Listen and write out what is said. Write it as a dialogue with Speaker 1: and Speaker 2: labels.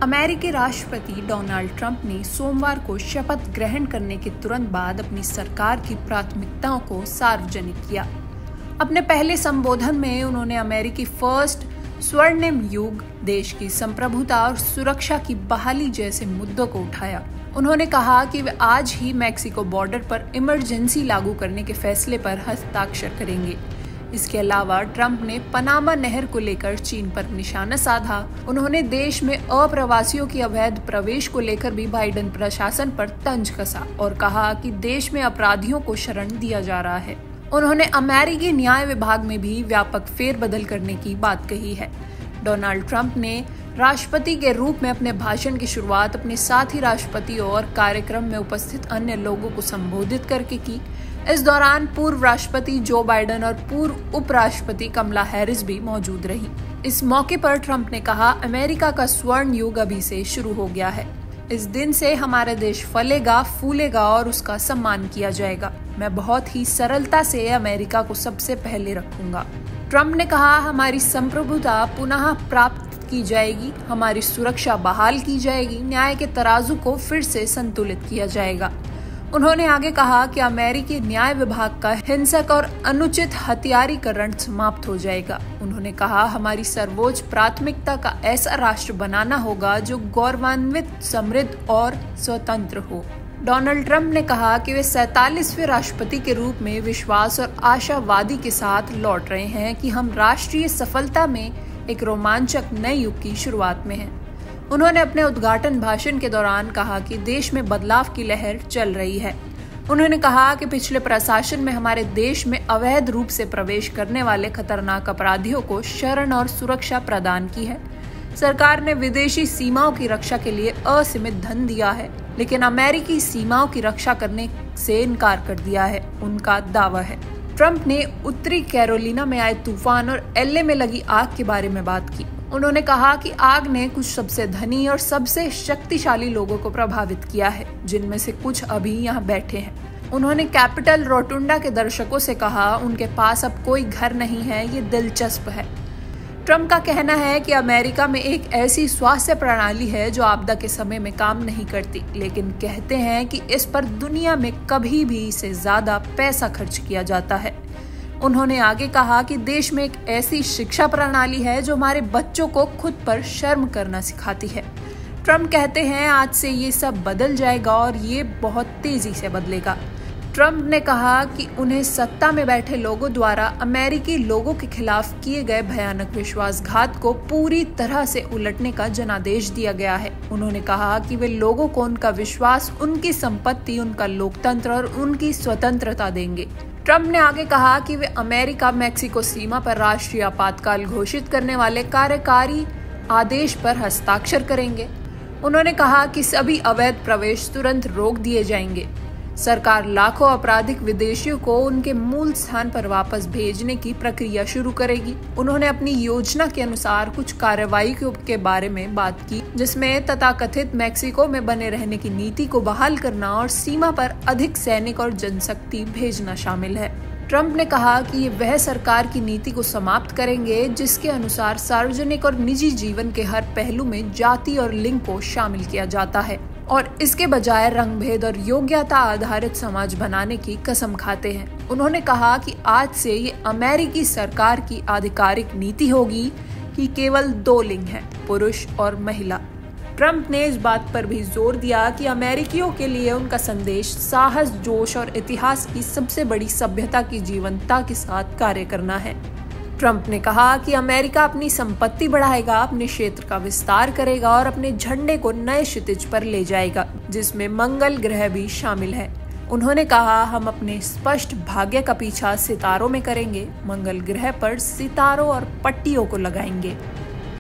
Speaker 1: अमेरिकी राष्ट्रपति Donald Trump ने सोमवार को शपथ ग्रहण करने के तुरंत बाद अपनी सरकार की प्राथमिकताओं को सार्वजनिक किया। अपने पहले संबोधन में उन्होंने अमेरिकी फर्स्ट, स्वर्णिम युग, देश की संप्रभुता और सुरक्षा की बहाली जैसे मुद्दों को उठाया। उन्होंने कहा कि वे आज ही मैक्सिको बॉर्डर पर इमरजेंसी लागू करने के फैसले पर हस्ताक्षर करेंगे। इसके अलावा ट्रंप ने पनामा नहर को लेकर चीन पर निशाना साधा। उन्होंने देश में अप्रवासियों की अवैध प्रवेश को लेकर भी बाइडेन प्रशासन पर तंज कसा और कहा कि देश में अपराधियों को शरण दिया जा रहा है। उन्होंने अमेरिकी न्याय विभाग में भी व्यापक फेरबदल करने की बात कही है। डोनाल्ड ट्रंप ने राष्ट्रपति के रूप में अपने भाषण की शुरुआत अपने साथी राष्ट्रपतियों और कार्यक्रम में उपस्थित अन्य लोगों को संबोधित करके की। इस दौरान पूर्व राष्ट्रपति जो बाइडेन और पूर्व उपराष्ट्रपति कमला हैरिस भी मौजूद रही। इस मौके पर ट्रंप ने कहा, अमेरिका का स्वर्ण युग अभी से शुरू हो गया है। इस दिन से हमारा देश फलेगा, फूलेगा और उसका सम्मान किया जाएगा। मैं बहुत ही सरलता से अमेरिका को सबसे पहले रखूंगा। ट्रंप ने कहा, हमारी संप्रभुता पुनः प्राप्त की जाएगी, हमारी सुरक्षा बहाल की जाएगी, न्याय के तराजू को फिर से संतुलित किया जाएगा। उन्होंने आगे कहा कि अमेरिकी न्याय विभाग का हिंसक और अनुचित हथियारीकरण समाप्त हो जाएगा। उन्होंने कहा, हमारी सर्वोच्च प्राथमिकता का ऐसा राष्ट्र बनाना होगा जो गौरवान्वित, समृद्ध और स्वतंत्र हो। डोनाल्ड ट्रंप ने कहा कि वे 47वें राष्ट्रपति के रूप में विश्वास और आशावादी के साथ लौट रहे हैं कि हम राष्ट्रीय सफलता में एक रोमांचक नए युग की शुरुआत में हैं। उन्होंने अपने उद्घाटन भाषण के दौरान कहा कि देश में बदलाव की लहर चल रही है। उन्होंने कहा कि पिछले प्रशासन में हमारे देश में अवैध रूप से प्रवेश करने वाले खतरनाक अपराधियों को शरण और सुरक्षा प्रदान की है। सरकार ने विदेशी सीमाओं की रक्षा के लिए असीमित धन दिया है, लेकिन अमेरिकी सीमाओं की रक्षा करने से इनकार कर दिया है, उनका दावा है। ट्रंप ने उत्तरी कैरोलिना में आए तूफान और एलए में लगी आग के बारे में बात की। उन्होंने कहा कि आग ने कुछ सबसे धनी और सबसे शक्तिशाली लोगों को प्रभावित किया है, जिनमें से कुछ अभी यहाँ बैठे हैं। उन्होंने कैपिटल रोटुंडा के दर्शकों से कहा, उनके पास अब कोई घर नहीं है, ये दिलचस्प है। ट्रंप का कहना है कि अमेरिका में एक ऐसी स्वास्थ्य प्रणाली है जो आपदा के समय में काम नहीं करती, लेकिन कहते हैं कि इस पर दुनिया में कभी भी से ज्यादा पैसा खर्च किया जाता है। उन्होंने आगे कहा कि देश में एक ऐसी शिक्षा प्रणाली है जो हमारे बच्चों को खुद पर शर्म करना सिखाती है। ट्रंप कहते हैं, आज से ये सब बदल जाएगा और ये बहुत तेजी से बदलेगा। ट्रंप ने कहा कि उन्हें सत्ता में बैठे लोगों द्वारा अमेरिकी लोगों के खिलाफ किए गए भयानक विश्वासघात को पूरी तरह से उलटने का जनादेश दिया गया है। उन्होंने कहा कि वे लोगों को उनका विश्वास, उनकी संपत्ति, उनका लोकतंत्र और उनकी स्वतंत्रता देंगे। ट्रंप ने आगे कहा कि वे अमेरिका मैक्सिको सीमा पर राष्ट्रीय आपातकाल घोषित करने वाले कार्यकारी आदेश पर हस्ताक्षर करेंगे। उन्होंने कहा कि सभी अवैध प्रवेश तुरंत रोक दिए जाएंगे। सरकार लाखों आपराधिक विदेशियों को उनके मूल स्थान पर वापस भेजने की प्रक्रिया शुरू करेगी। उन्होंने अपनी योजना के अनुसार कुछ कार्रवाई के बारे में बात की, जिसमें तथाकथित मैक्सिको में बने रहने की नीति को बहाल करना और सीमा पर अधिक सैनिक और जनशक्ति भेजना शामिल है। ट्रंप ने कहा कि ये वह सरकार की नीति को समाप्त करेंगे जिसके अनुसार सार्वजनिक और निजी जीवन के हर पहलू में जाति और लिंग को शामिल किया जाता है और इसके बजाय रंगभेद और योग्यता आधारित समाज बनाने की कसम खाते हैं। उन्होंने कहा कि आज से ये अमेरिकी सरकार की आधिकारिक नीति होगी कि केवल 2 लिंग हैं, पुरुष और महिला। ट्रंप ने इस बात पर भी जोर दिया कि अमेरिकियों के लिए उनका संदेश साहस, जोश और इतिहास की सबसे बड़ी सभ्यता की जीवंतता के साथ कार्य करना है। ट्रंप ने कहा कि अमेरिका अपनी संपत्ति बढ़ाएगा, अपने क्षेत्र का विस्तार करेगा और अपने झंडे को नए क्षितिज पर ले जाएगा, जिसमें मंगल ग्रह भी शामिल है। उन्होंने कहा, हम अपने स्पष्ट भाग्य का पीछा सितारों में करेंगे, मंगल ग्रह पर सितारों और पट्टियों को लगाएंगे।